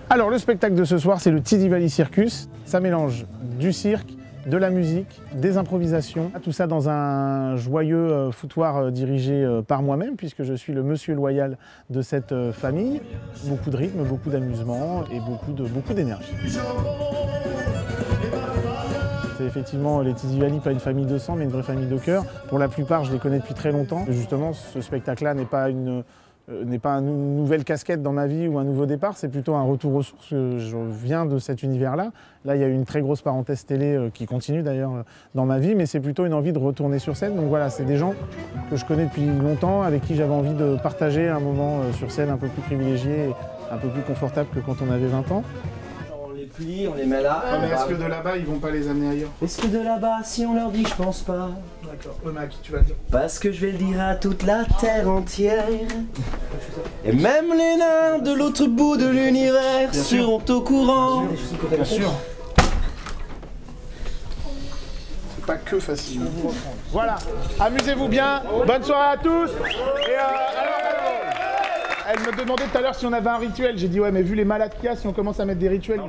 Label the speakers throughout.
Speaker 1: Alors le spectacle de ce soir, c'est le Tizi Valley Circus. Ça mélange du cirque, de la musique, des improvisations, tout ça dans un joyeux foutoir dirigé par moi-même, puisque je suis le monsieur loyal de cette famille. Beaucoup de rythme, beaucoup d'amusement et beaucoup d'énergie. C'est effectivement les Tizi Valley, pas une famille de sang, mais une vraie famille de cœur. Pour la plupart, je les connais depuis très longtemps. Justement, ce spectacle-là n'est pas une nouvelle casquette dans ma vie ou un nouveau départ, c'est plutôt un retour aux sources. Je viens de cet univers-là. Là, il y a eu une très grosse parenthèse télé qui continue d'ailleurs dans ma vie, mais c'est plutôt une envie de retourner sur scène. Donc voilà, c'est des gens que je connais depuis longtemps, avec qui j'avais envie de partager un moment sur scène un peu plus privilégié, un peu plus confortable que quand on avait 20 ans.
Speaker 2: On les met là.
Speaker 1: Ah, mais est-ce que de là-bas, ils vont pas les amener ailleurs?
Speaker 2: Est-ce que de là-bas, si on leur dit, je pense pas.
Speaker 1: D'accord. Mais à qui tu vas le dire?
Speaker 2: Parce que je vais le dire à toute la terre entière. Et même les nains de l'autre bout de l'univers seront au courant.
Speaker 1: Bien sûr. C'est pas que facile. Voilà. Amusez-vous bien. Bonne soirée à tous. Et elle me demandait tout à l'heure si on avait un rituel. J'ai dit ouais, mais vu les malades qu'il y a, si on commence à mettre des rituels,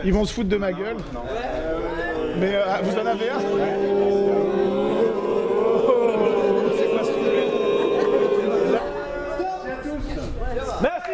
Speaker 1: ils vont se foutre de ma gueule. Mais vous en avez un? Merci.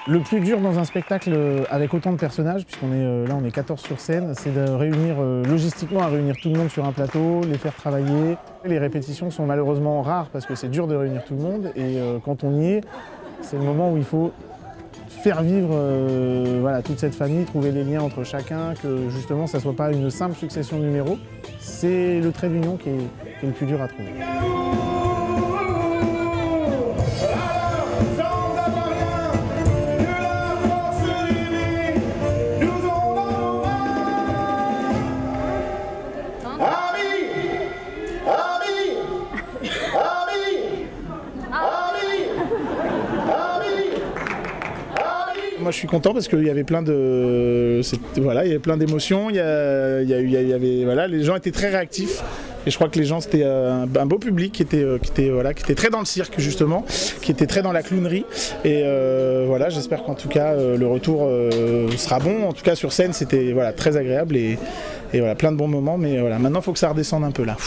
Speaker 1: Le plus dur dans un spectacle avec autant de personnages, puisqu'on est là on est 14 sur scène, c'est de réunir logistiquement à réunir tout le monde sur un plateau, les faire travailler. Les répétitions sont malheureusement rares parce que c'est dur de réunir tout le monde et quand on y est, c'est le moment où il faut faire vivre voilà, toute cette famille, trouver les liens entre chacun, que justement ça ne soit pas une simple succession de numéros. C'est le trait d'union qui est le plus dur à trouver. Moi je suis content parce qu'il y avait plein de, voilà, il y avait plein d'émotions, voilà, les gens étaient très réactifs et je crois que les gens c'était un beau public qui était très dans le cirque justement, qui était très dans la clownerie et voilà, j'espère qu'en tout cas le retour sera bon. En tout cas sur scène c'était voilà, très agréable et voilà, plein de bons moments, mais voilà, maintenant il faut que ça redescende un peu là.